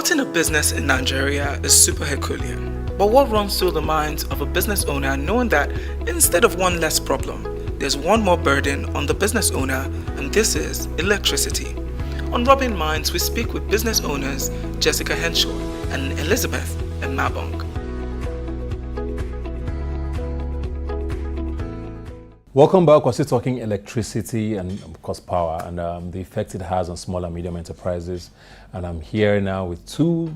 Starting a business in Nigeria is super Herculean. But what runs through the minds of a business owner knowing that instead of one less problem, there's one more burden on the business owner, and this is electricity? On Rubbing Minds, we speak with business owners Jessica Henshaw and Elizabeth Mabong. Welcome back. We're still talking electricity and of course power and the effect it has on small and medium enterprises. And I'm here now with two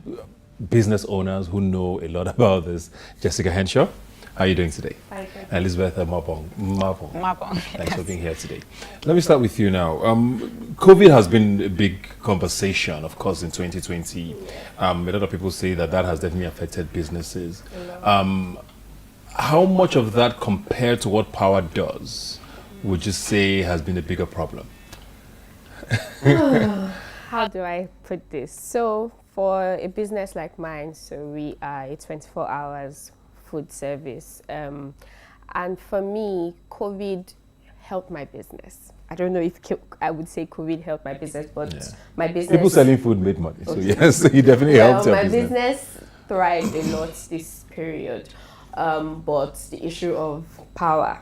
business owners who know a lot about this. Jessica Henshaw, how are you doing today? Hi, Elizabeth Mabong. Thanks for being here today. Let me start with you now. COVID has been a big conversation, of course, in 2020. A lot of people say that has definitely affected businesses. How much of that compared to what power does would you say has been a bigger problem? How do I put this? So for a business like mine, so we are a 24 hours food service. And for me, COVID helped my business. I don't know if I would say COVID helped my business, but my business... People selling food made money, so yes, it definitely helped your business. My business thrived a lot this period. But the issue of power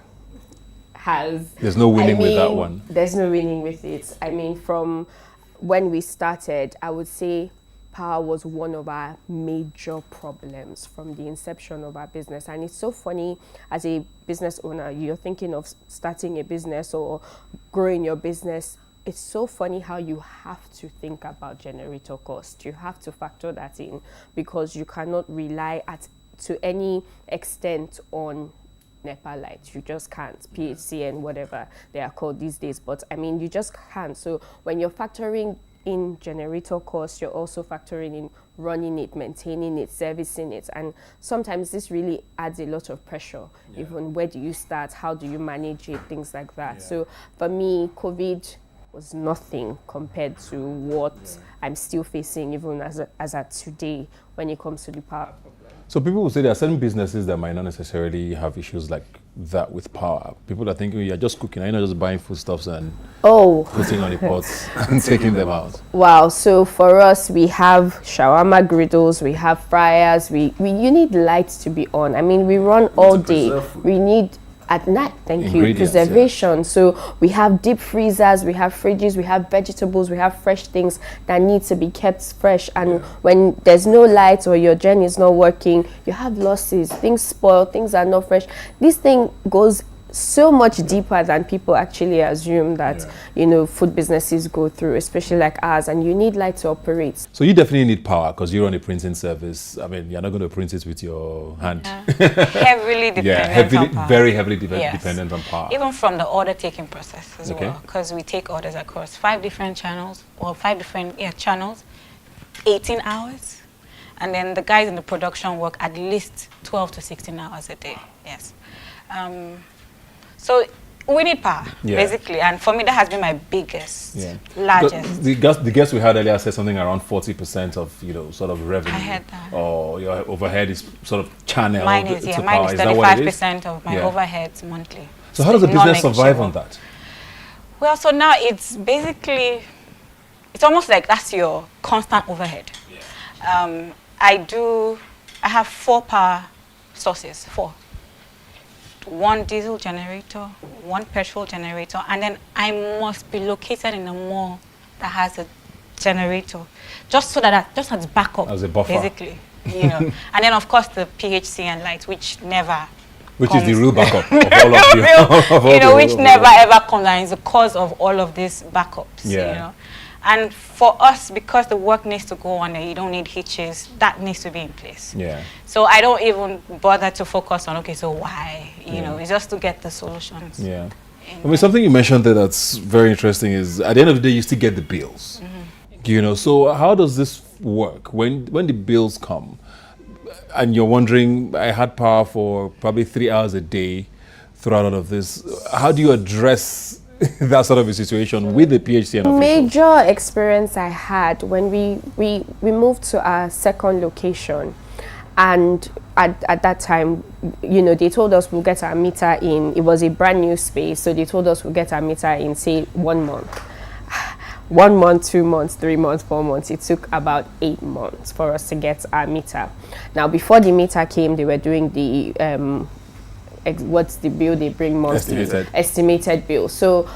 there's no winning with that one. There's no winning with it. I mean, from when we started, I would say power was one of our major problems from the inception of our business. And it's so funny, as a business owner, you're thinking of starting a business or growing your business. It's so funny how you have to think about generator cost. You have to factor that in because you cannot rely to any extent on NEPA lights. You just can't. PHCN, whatever they are called these days. But I mean, you just can't. So when you're factoring in generator costs, you're also factoring in running it, maintaining it, servicing it. And sometimes this really adds a lot of pressure. Even where do you start? How do you manage it? Things like that. So for me, COVID was nothing compared to what I'm still facing even as at today when it comes to the power. So people will say there are certain businesses that might not necessarily have issues like that with power. People are thinking you're just cooking, you're not just buying foodstuffs and putting on the pots and taking them out. Wow, so for us, we have shawarma griddles, we have fryers, you need lights to be on. I mean, we run all day. We need at night, preservation. Yeah. So we have deep freezers, we have fridges, we have vegetables, we have fresh things that need to be kept fresh. And when there's no light or your gen is not working, you have losses, things spoil, things are not fresh. This thing goes so much deeper than people actually assume that, food businesses go through, especially like ours, and you need light to operate. So you definitely need power because you run a printing service. I mean, you're not going to print it with your hand. Heavily dependent on power. Very heavily dependent on power. Even from the order taking process as well, because we take orders across 5 different channels, or 5 different channels, 18 hours. And then the guys in the production work at least 12 to 16 hours a day. Yes. So we need power, basically, and for me that has been my biggest, largest. The guest we had earlier said something around 40% of sort of revenue. I heard that. Or your overhead is sort of channeled mine is, to power. Mine is 35% of my overheads monthly. So how does a business survive on that? Well, so now it's basically, it's almost like that's your constant overhead. I have 4 power sources, 4. 1 diesel generator, 1 petrol generator, and then I must be located in a mall that has a generator, just so that just as backup, as a buffer, basically, And then of course the PHCN lights, which is the real backup of all of you, which never ever comes, and is the cause of all of these backups, And for us, because the work needs to go on and you don't need hitches, that needs to be in place. So I don't even bother to focus on, so why? It's just to get the solutions. I mean, something you mentioned there that's very interesting is at the end of the day, you still get the bills. So how does this work? When the bills come and you're wondering, I had power for probably 3 hours a day throughout all of this, how do you address that sort of a situation with the PHCN officials? Major experience I had when we moved to our second location, and at that time, they told us we'll get our meter in. It was a brand new space, so they told us we'll get our meter in, say, 1 month. 1 month, 2 months, 3 months, 4 months. It took about 8 months for us to get our meter. Now, before the meter came, they were doing the what's the bill they bring monthly? Estimated bill. So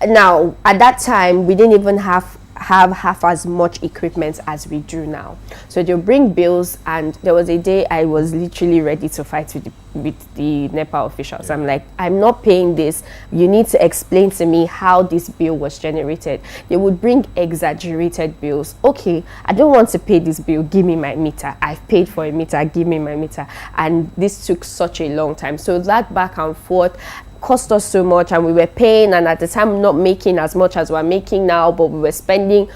now, at that time, we didn't even have half as much equipment as we do now. So they'll bring bills, and there was a day I was literally ready to fight with the NEPA officials. I'm like, I'm not paying this. You need to explain to me how this bill was generated. They would bring exaggerated bills. Okay, I don't want to pay this bill. Give me my meter. I've paid for a meter. Give me my meter. And this took such a long time. So that back and forth cost us so much, and we were paying, and at the time not making as much as we're making now, but we were spending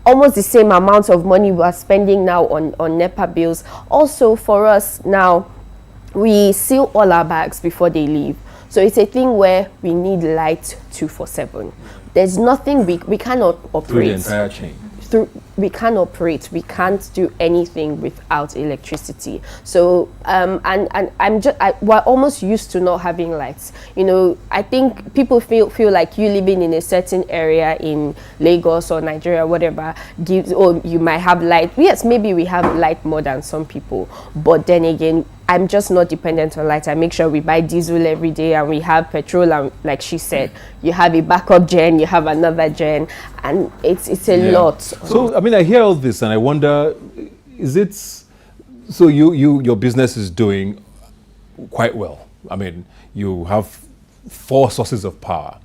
almost the same amount of money we are spending now on NEPA bills. Also, for us now, we seal all our bags before they leave. So it's a thing where we need light 24/7. There's nothing we cannot operate. Through the entire chain. We can't operate. We can't do anything without electricity. So we're almost used to not having lights. You know, I think people feel like you living in a certain area in Lagos or Nigeria, whatever, you might have light. Yes, maybe we have light more than some people, but then again, I'm just not dependent on light. I make sure we buy diesel every day, and we have petrol, and like she said, you have a backup gen, you have another gen, and it's a lot. So I mean, I hear all this, and I wonder, is it so your business is doing quite well? I mean, you have 4 sources of power.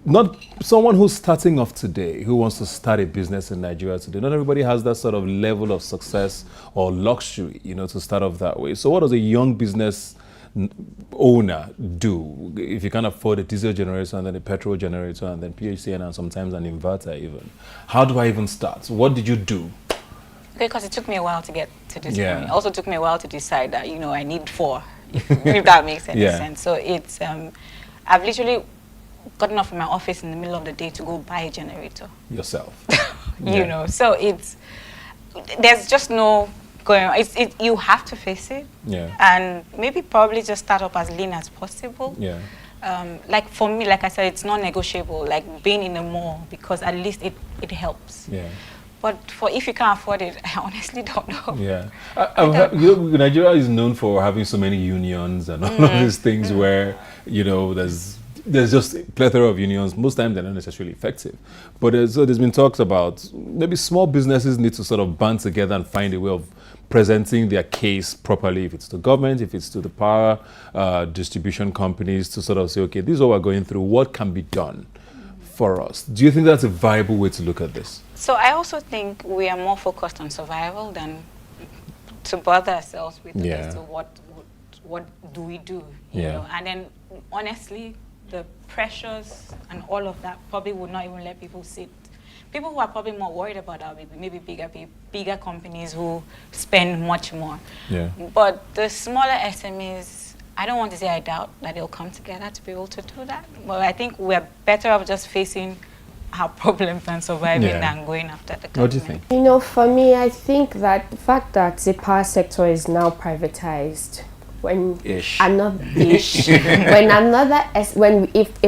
Not someone who's starting off today, who wants to start a business in Nigeria today. Not everybody has that sort of level of success or luxury, you know, to start off that way. So what does a young business owner do if you can't afford a diesel generator and then a petrol generator and then PHCN and sometimes an inverter even? How do I even start? What did you do? Because it took me a while to get to this point. It also took me a while to decide that, you know, I need 4, if that makes any sense. So it's, I've literally gotten off from my office in the middle of the day to go buy a generator. Yourself. You know, so there's just no going on. You have to face it. Yeah. And maybe probably just start up as lean as possible. Yeah. Like for me, like I said, it's non-negotiable, like being in the mall, because at least it helps. Yeah. But if you can't afford it, I honestly don't know. Yeah. You know, Nigeria is known for having so many unions and all of these things where, you know, there's just a plethora of unions. Most times they're not necessarily effective. But there's been talks about maybe small businesses need to sort of band together and find a way of presenting their case properly, if it's to government, if it's to the power distribution companies, to sort of say, okay, this is what we're going through. What can be done for us? Do you think that's a viable way to look at this? So I also think we are more focused on survival than to bother ourselves with as to what do we do, you know? And then honestly, the pressures and all of that probably would not even let people sit. People who are probably more worried about that, maybe bigger companies who spend much more. Yeah. But the smaller SMEs, I don't want to say I doubt that they'll come together to be able to do that. But I think we're better off just facing our problems and surviving than going after the government. What do you think? You know, for me, I think that the fact that the power sector is now privatized, if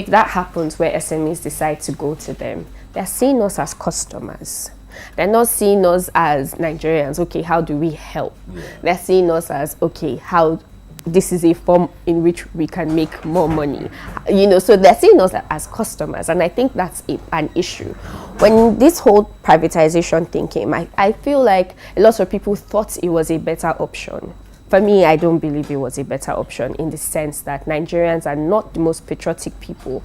that happens where SMEs decide to go to them, they're seeing us as customers. They're not seeing us as Nigerians. Okay, how do we help? They're seeing us as, okay, how this is a form in which we can make more money. You know, so they're seeing us as customers, and I think that's an issue. When this whole privatization thing came, I feel like a lot of people thought it was a better option. For me, I don't believe it was a better option, in the sense that Nigerians are not the most patriotic people.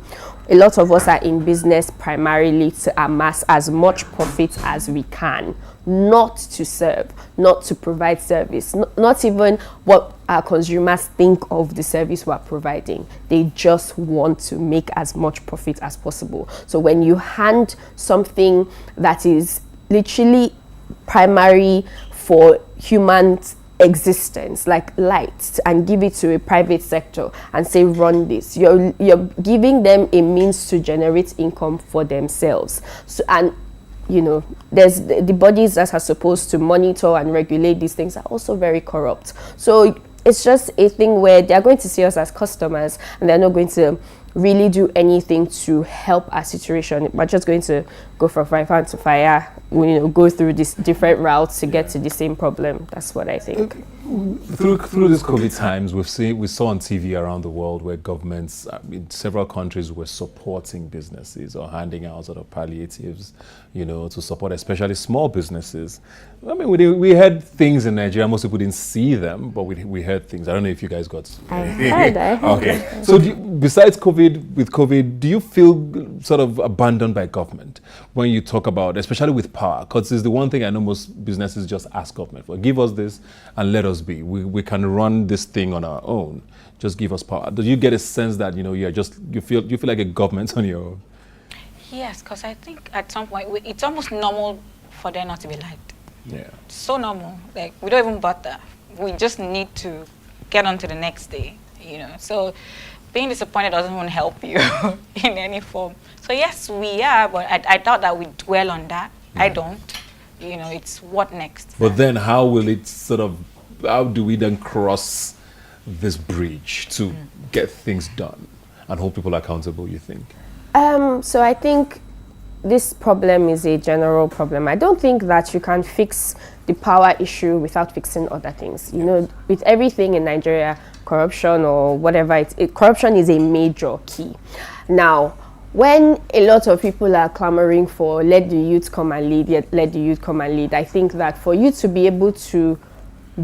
A lot of us are in business primarily to amass as much profit as we can, not to serve, not to provide service, not even what our consumers think of the service we're providing. They just want to make as much profit as possible. So when you hand something that is literally primary for humans' existence, like lights, and give it to a private sector and say, run this, you're giving them a means to generate income for themselves. So, and you know, there's the bodies that are supposed to monitor and regulate these things are also very corrupt. So it's just a thing where they're going to see us as customers, and they're not going to really do anything to help our situation. We're just going to go from fire to fire, go through these different routes to get to the same problem. That's what I think. Through these COVID times, we saw on TV around the world where governments in several countries were supporting businesses or handing out sort of palliatives, to support especially small businesses. I mean, we heard things in Nigeria. Most people didn't see them, but we heard things. I don't know if you guys got anything. I heard. Okay. So besides COVID, do you feel sort of abandoned by government when you talk about, especially with power? Because it's the one thing I know most businesses just ask government for. Give us this and let us be. We can run this thing on our own. Just give us power. Do you get a sense that you feel like a government on your own? Yes, because I think at some point it's almost normal for there not to be liked. Yeah. So normal. Like, we don't even bother. We just need to get on to the next day, So being disappointed doesn't even help you in any form. So yes, we are, but I thought that we dwell on that. Yeah. I don't. It's what next. But then how do we then cross this bridge to get things done and hold people accountable, you think? So I think this problem is a general problem. I don't think that you can fix the power issue without fixing other things. With everything in Nigeria, corruption or whatever, corruption is a major key. Now, when a lot of people are clamoring for let the youth come and lead, I think that for you to be able to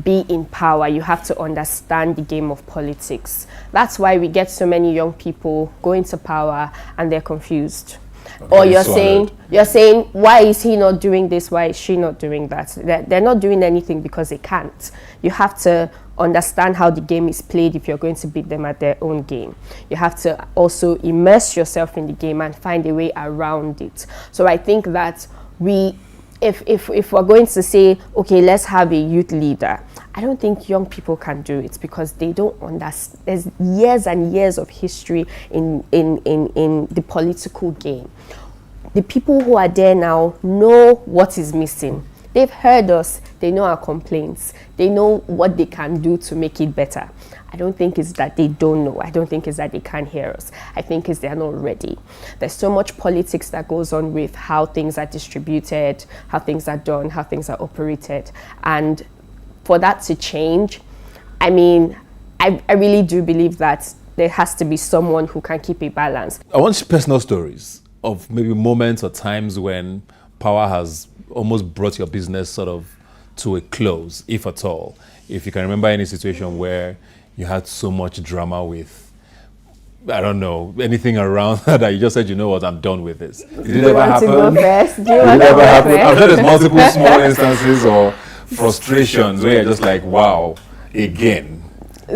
be in power, you have to understand the game of politics. That's why we get so many young people go into power and they're confused. Okay, or you're saying, why is he not doing this? Why is she not doing that? They're not doing anything because they can't. You have to understand how the game is played if you're going to beat them at their own game. You have to also immerse yourself in the game and find a way around it. So I think that if we're going to say, okay, let's have a youth leader, I don't think young people can do it because they don't understand. There's years and years of history in the political game. The people who are there now know what is missing. They've heard us. They know our complaints. They know what they can do to make it better. I don't think it's that they don't know. I don't think it's that they can't hear us. I think it's they're not ready. There's so much politics that goes on with how things are distributed, how things are done, how things are operated. And for that to change, I mean, I really do believe that there has to be someone who can keep a balance. I want personal stories of maybe moments or times when power has almost brought your business sort of to a close, if at all. If you can remember any situation where you had so much drama with, I don't know, anything around that you just said, you know what, I'm done with this. Did it ever happen? Did it ever happen? I'm sure there's multiple small instances or frustrations where you're just like, wow, again.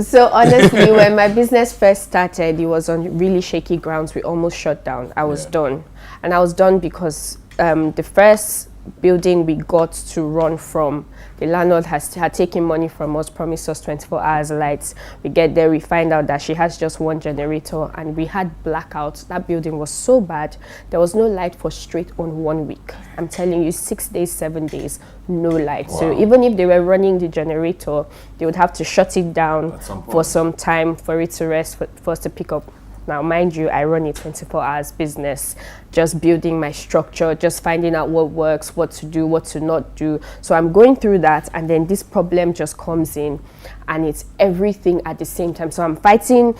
So honestly, when my business first started, it was on really shaky grounds. We almost shut down. I was done. And I was done because the first building we got to run from, the landlord had taken money from us, promised us 24 hours lights. We get there, we find out that she has just one generator, and we had blackouts. That building was so bad, there was no light for straight on 1 week. I'm telling you, 6 days, 7 days, no light. Wow. So even if they were running the generator, they would have to shut it down for some time for it to rest, for us to pick up. Now, mind you, I run a 24 hours business, just building my structure, just finding out what works, what to do, what to not do. So I'm going through that, and then this problem just comes in, and it's everything at the same time. So I'm fighting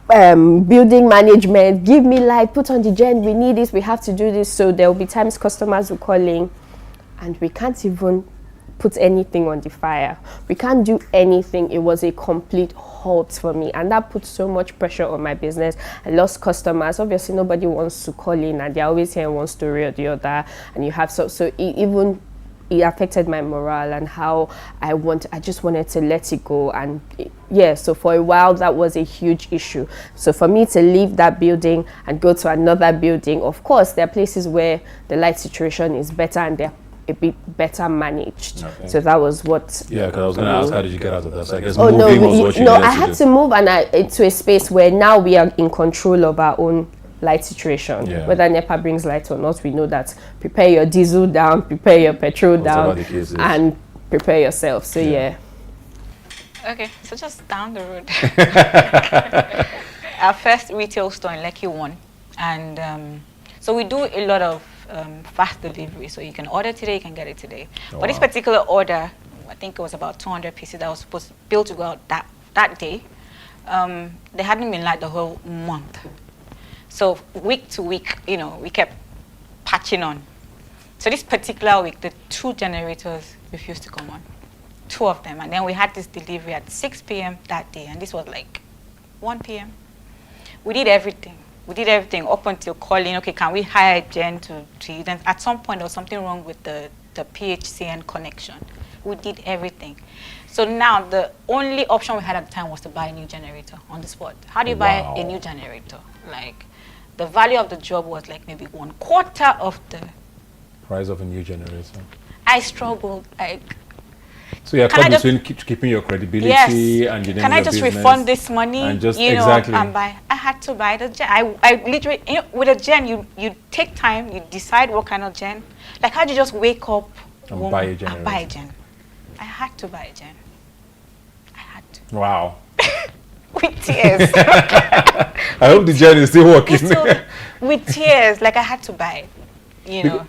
building management, give me light, put on the gen, we need this, we have to do this. So there will be times customers will call in, and we can't even put anything on the fire. We can't do anything. It was a complete halt for me, and that put so much pressure on my business. I lost customers. Obviously nobody wants to call in, and they're always hearing one story or the other, and you have it affected my morale and how I just wanted to let it go. And so for a while that was a huge issue. So for me to leave that building and go to another building, of course there are places where the light situation is better and they're a bit better managed. Okay. So that was what. Yeah, because I was going to ask, how did you get out of that? So I guess moving was what you I had to move into a space where now we are in control of our own light situation. Yeah. Whether NEPA brings light or not, we know that. Prepare your diesel down, prepare your petrol down, and prepare yourself. So Okay, so just down the road. our first retail store in Lekki 1. And so we do a lot of fast delivery. So you can order today, you can get it today. But this particular order, I think it was about 200 pieces that was supposed to build to go out that day. They hadn't been light the whole month. So week to week, you know, we kept patching on. So this particular week, the 2 generators refused to come on. 2 of them. And then we had this delivery at 6 p.m. that day. And this was like 1 p.m. We did everything. We did everything up until calling, okay, can we hire Jen to you? Then at some point, there was something wrong with the PHCN connection. We did everything. So now the only option we had at the time was to buy a new generator on the spot. How do you buy a new generator? Like, the value of the job was like maybe 1/4 of the price of a new generator. I struggled. Like, so you're caught between keeping your credibility and your can I just refund this money? And just you know, and buy. I had to buy the gen. I literally, you know, with a gen, you take time, you decide what kind of gen. Like, how do you just wake up and buy a generator? And buy a gen. I had to buy a gen. I had to. Wow. With tears. I hope the gen is still working. With tears, like I had to buy it, you know.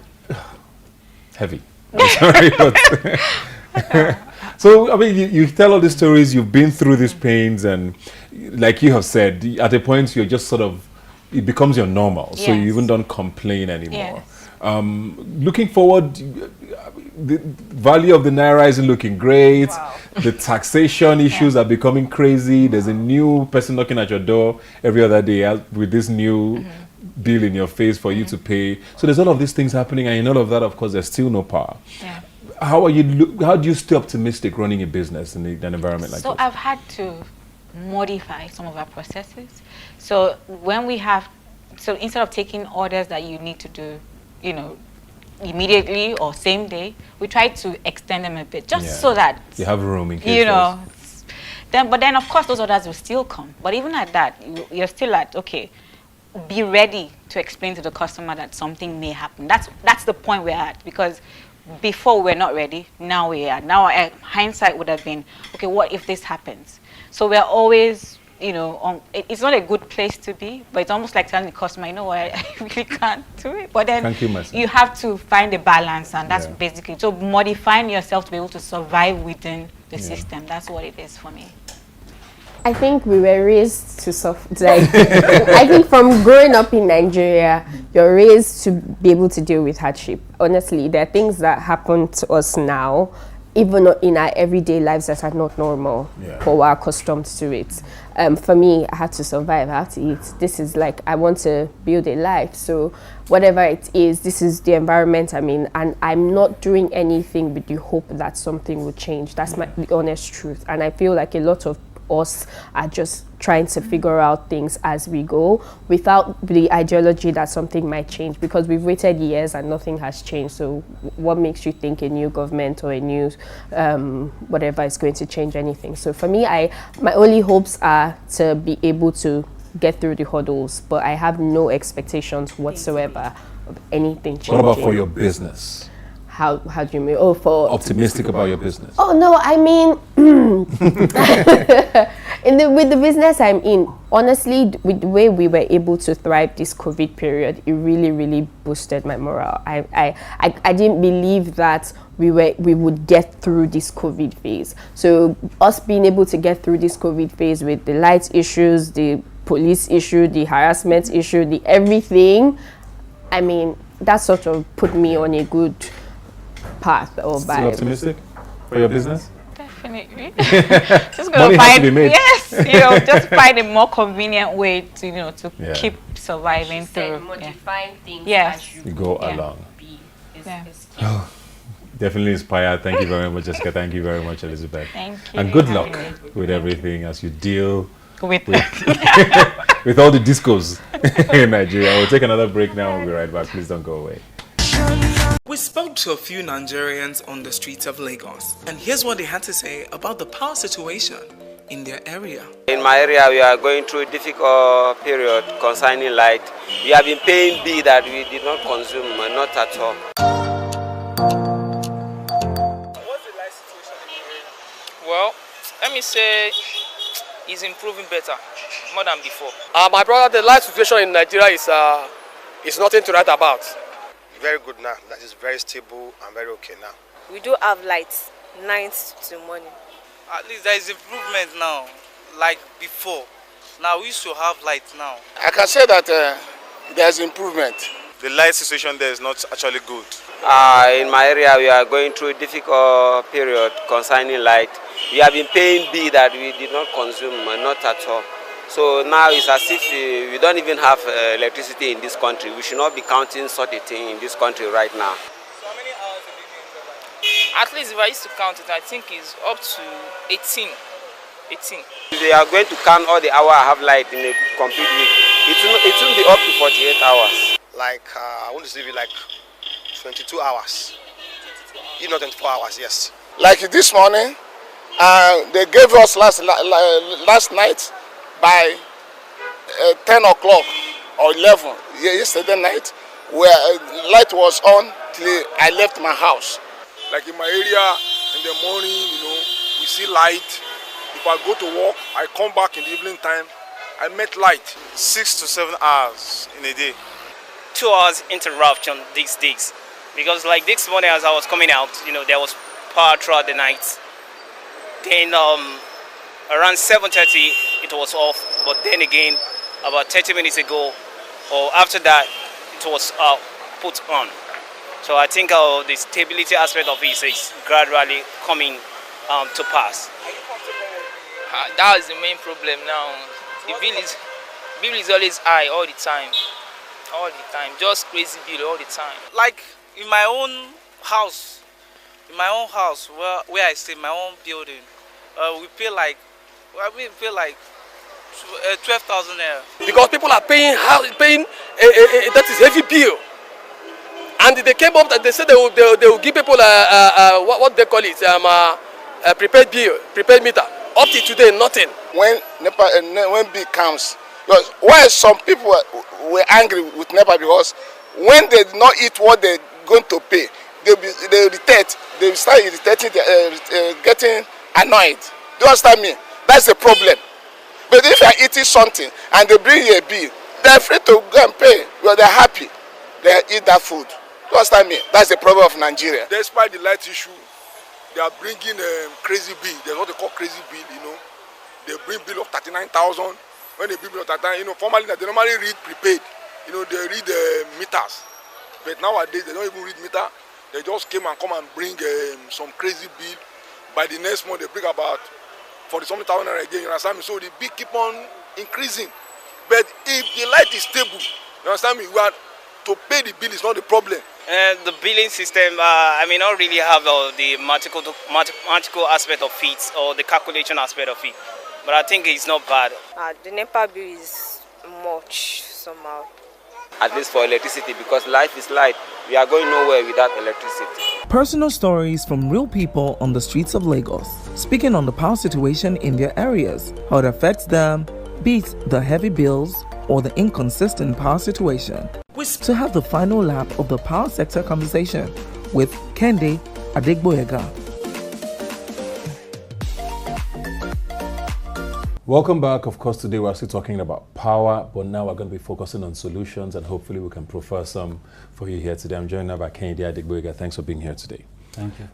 Heavy. I'm sorry, but so, I mean, you tell all these stories, you've been through these pains, and like you have said, at a point you're just sort of, it becomes your normal, so you even don't complain anymore. Yes. Looking forward, the value of the Naira isn't looking great. Wow. The taxation issues are becoming crazy. There's a new person knocking at your door every other day with this new bill in your face for you to pay. So there's all of these things happening, and in all of that, of course, there's still no power. Yeah. How do you stay optimistic running a business in an environment like this? So I've had to modify some of our processes. So when we have, so instead of taking orders that you need to do, you know, immediately or same day, we try to extend them a bit, just so that you have room in case, you know. But then of course those orders will still come. But even at that, you're still at, okay, be ready to explain to the customer that something may happen. That's the point we're at, because before we're not ready, now we are. Now hindsight would have been, okay, what if this happens? So we're always, you know, it's not a good place to be, but it's almost like telling the customer, you know what, I really can't do it. But then you have to find a balance, and that's basically, so modifying yourself to be able to survive within the system. That's what it is for me. I think we were raised to suffer. Like, I think from growing up in Nigeria, you're raised to be able to deal with hardship. Honestly, there are things that happen to us now, even in our everyday lives, that are not normal, but we're accustomed to it. For me, I had to survive, I have to eat. This is like, I want to build a life. So whatever it is, this is the environment I'm in, and I'm not doing anything with the hope that something will change. That's the honest truth. And I feel like a lot of us are just trying to figure out things as we go, without the ideology that something might change, because we've waited years and nothing has changed. So what makes you think a new government or a new whatever is going to change anything? So for me, my only hopes are to be able to get through the hurdles, but I have no expectations whatsoever of anything changing. What about for your business? How do you mean? Oh, for optimistic about your business? Oh no, I mean, with the business I'm in, honestly, with the way we were able to thrive this COVID period, it really boosted my morale. I didn't believe that we would get through this COVID phase. So us being able to get through this COVID phase with the lights issues, the police issue, the harassment issue, the everything, I mean, that sort of put me on a good path or vibe. Still optimistic for your business? Definitely. Just gonna find, yes, you know, just find a more convenient way to, you know, to keep surviving through. Modifying things as you go along. Definitely inspired. Thank you very much, Jessica. Thank you very much, Elizabeth. Thank you. And good luck with everything as you deal with with all the discos in Nigeria. We'll take another break now and we'll be right back. Please don't go away. We spoke to a few Nigerians on the streets of Lagos, and here's what they had to say about the power situation in their area. In my area, we are going through a difficult period concerning light. We have been paying bill that we did not consume, not at all. What's the light situation in your area? Well, let me say is improving better, more than before. My brother, the light situation in Nigeria is nothing to write about. Very good now. That is very stable and very okay now. We do have lights, night to morning. At least there is improvement now, like before. Now we used to have light now. I can say that there is improvement. The light situation there is not actually good. In my area, we are going through a difficult period concerning light. We have been paying bill that we did not consume, not at all. So now it's as if we don't even have electricity in this country. We should not be counting such a thing in this country right now. So how many hours have you been in? At least if I used to count it, I think it's up to 18. They are going to count all the hours I have light in a complete week. It will be up to 48 hours. Like, I want to say like 22 hours. If not 24 hours, yes. Like this morning, they gave us last night by 10 o'clock or 11, yesterday night, where light was on till I left my house. Like in my area, in the morning, we see light. If I go to work, I come back in the evening time, I met light. 6 to 7 hours in a day. 2 hours interruption these days. Because like this morning as I was coming out, there was power throughout the night. Then around 7:30 it was off, but then again about 30 minutes ago or after that it was put on. So I think the stability aspect of it is gradually coming to pass. That is the main problem now. The bill is always high all the time. Just crazy bill all the time. Like in my own house, where I stay, my own building, we pay like 12,000 naira. Because people are paying that is heavy bill. And they came up that they said they will give people what they call it, prepaid meter. Up to today, nothing. When bill comes, because why some people were angry with NEPA, because when they did not eat what they're going to pay, they irritate. They start irritating, getting annoyed. Do you understand me? That's the problem. But if you are eating something and they bring you a bill, they're free to go and pay. Well, they're happy. They eat that food. Do you understand me? That's the problem of Nigeria. Despite the light issue, they are bringing crazy bill. There's what they call crazy bill, They bring bill of 39,000. When they bring bill of 39,000, formally they normally read prepaid. They read meters. But nowadays they don't even read meter. They just came and come and bring some crazy bill. By the next month they bring about 40-something thousand again. You understand me? So the bill keep on increasing. But if the light is stable, you understand me? To pay the bill is not the problem. The billing system, I may not really have the mathematical aspect of it or the calculation aspect of it, but I think it's not bad. The NEPA bill is much somehow. At least for electricity, because life is light. We are going nowhere without electricity. Personal stories from real people on the streets of Lagos, speaking on the power situation in their areas, how it affects them, be it the heavy bills or the inconsistent power situation. To have the final lap of the power sector conversation with Kende Adegboyega. Welcome back. Of course, today we're still talking about power, but now we're going to be focusing on solutions, and hopefully we can proffer some for you here today. I'm joined now by Kende Adegboyega. Thanks for being here today. Thank you.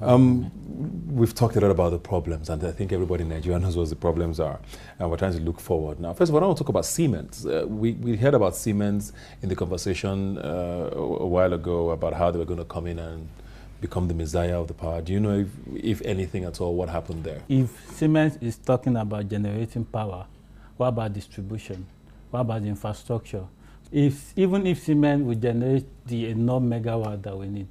We've talked a lot about the problems, and I think everybody in Nigeria knows what the problems are, and we're trying to look forward. Now, first of all, I want to talk about Siemens. We heard about Siemens in the conversation a while ago about how they were going to come in and become the messiah of the power. Do you know, if anything at all, what happened there? If Siemens is talking about generating power, what about distribution? What about the infrastructure? Even if Siemens would generate the enormous megawatt that we need,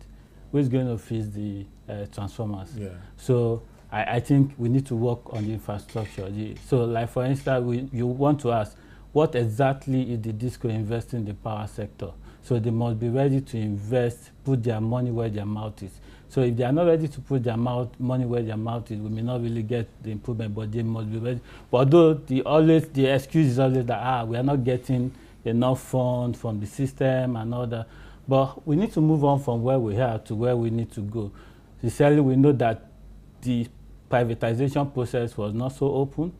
who's going to fix the transformers? Yeah. So I think we need to work on the infrastructure. So like for instance, you want to ask, what exactly is the DISCO investing in the power sector? So they must be ready to invest, put their money where their mouth is. So if they are not ready to put their money where their mouth is, we may not really get the improvement, but they must be ready. But although the excuse is always that we are not getting enough funds from the system and all that. But we need to move on from where we are to where we need to go. Sincerely, we know that the privatization process was not so open.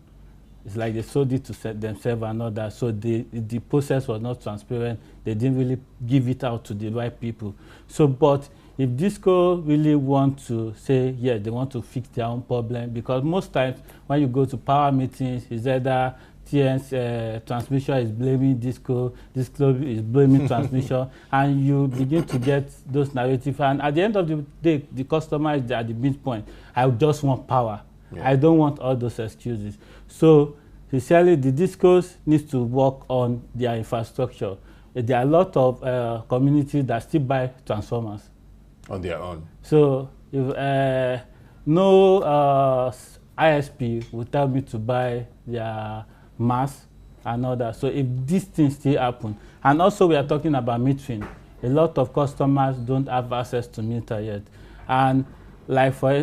It's like they sold it to themselves and all that. So the process was not transparent. They didn't really give it out to the right people. So, but if Disco really want to say, yeah, they want to fix their own problem, because most times when you go to power meetings, it's either TN's transmission is blaming Disco is blaming transmission, and you begin to get those narratives. And at the end of the day, the customer is at the midpoint. I just want power. Yeah. I don't want all those excuses. So, sincerely, the Discos needs to work on their infrastructure. There are a lot of communities that still buy transformers on their own. So, if no ISP will tell me to buy their mass and all that. So, if these things still happen, and also we are talking about metering, a lot of customers don't have access to meter yet, and like for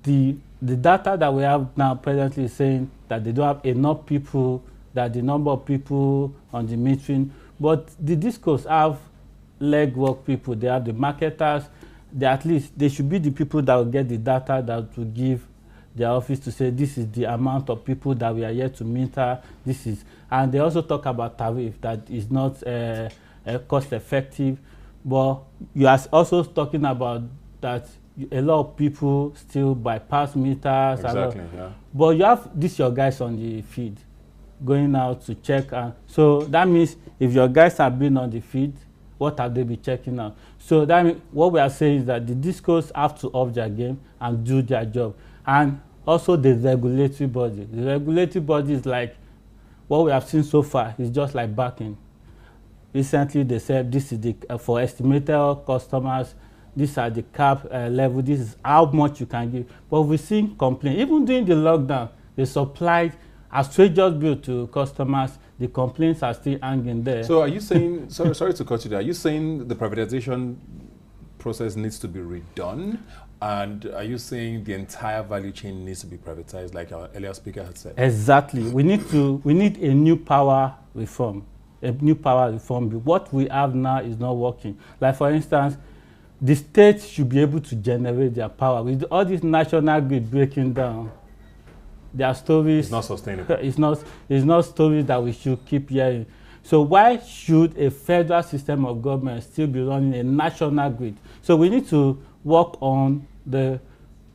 the data that we have now presently is saying that they don't have enough people, that the number of people on the metering, but the Discos have legwork people. They have the marketers. At least they should be the people that will get the data that will give their office to say this is the amount of people that we are yet to meter. This is, and they also talk about tariff that is not cost effective. But you are also talking about that a lot of people still bypass meters. Exactly, yeah. But you have this your guys on the feed going out to check, and so that means if your guys have been on the feed, what have they been checking out? So that means what we are saying is that the Discos have to up their game and do their job. And also the regulatory body. The regulatory body is like what we have seen so far is just like backing. Recently they said this is the for estimated customers, these are the cap level, this is how much you can give. But we've seen complaints. Even during the lockdown, they supplied outrageous bill to customers. The complaints are still hanging there. So are you saying, sorry to cut you there, are you saying the privatization process needs to be redone? And are you saying the entire value chain needs to be privatized, like our earlier speaker had said? Exactly. We need a new power reform. A new power reform bill. What we have now is not working. Like for instance, the states should be able to generate their power. With all this national grid breaking down, their stories... It's not sustainable. It's not stories that we should keep hearing. So why should a federal system of government still be running a national grid? So we need to work on the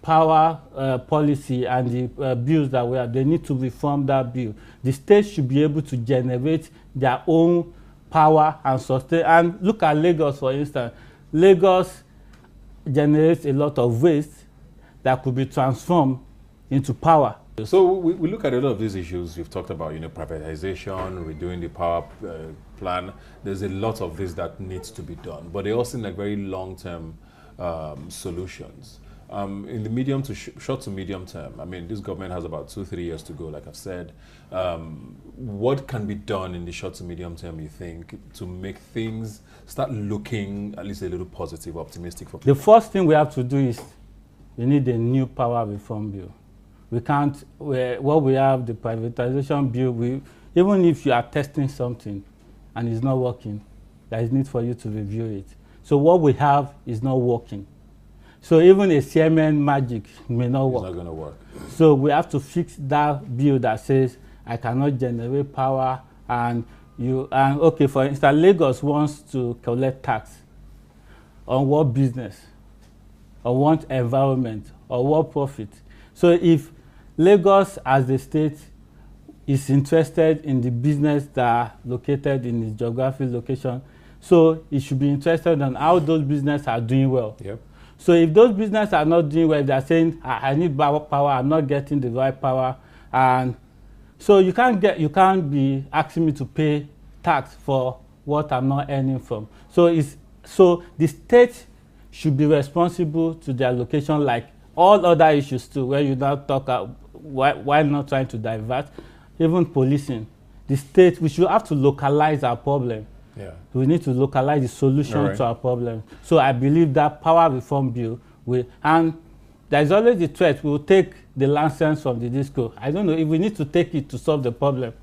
power policy and the bills that we have. They need to reform that bill. The states should be able to generate their own power and sustain. And look at Lagos, for instance. Lagos generates a lot of waste that could be transformed into power. So we look at a lot of these issues. You've talked about, privatization, redoing the power plan. There's a lot of this that needs to be done, but they all seem like very long-term solutions. In the medium to short to medium term, I mean, this government has about 2-3 years to go, like I've said. What can be done in the short to medium term, you think, to make things start looking at least a little positive, optimistic for people? The first thing we have to do is we need a new power reform bill. We can't, what we have, the privatization bill, even if you are testing something and it's not working, there is need for you to review it. So what we have is not working. So even a CMN magic may not work. It's not going to work. So we have to fix that bill that says I cannot generate power, and okay, for instance, Lagos wants to collect tax on what business, or what environment, or what profit. So if Lagos as the state is interested in the business that are located in its geographic location, so it should be interested in how those businesses are doing well. Yep. So if those businesses are not doing well, they are saying, I need power, I'm not getting the right power, and so you can't be asking me to pay tax for what I'm not earning from. So the state should be responsible to their location, like all other issues too, where you now talk why not trying to divert, even policing. The state, we should have to localize our problem. Yeah. We need to localize the solution to our problem. So I believe that power reform bill will, and there's always the threat, we will take the license from the Disco. I don't know if we need to take it to solve the problem.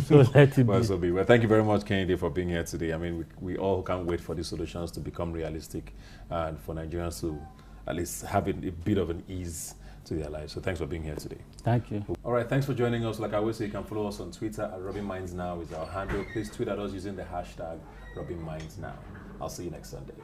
So let it well, be. Well, thank you very much, Kennedy, for being here today. I mean, we all can't wait for these solutions to become realistic and for Nigerians to at least have a bit of an ease to their lives. So thanks for being here today. Thank you. All right, thanks for joining us. Like I always say, you can follow us on Twitter at RobinMindsNow is our handle. Please tweet at us using the hashtag RobinMindsNow. I'll see you next Sunday.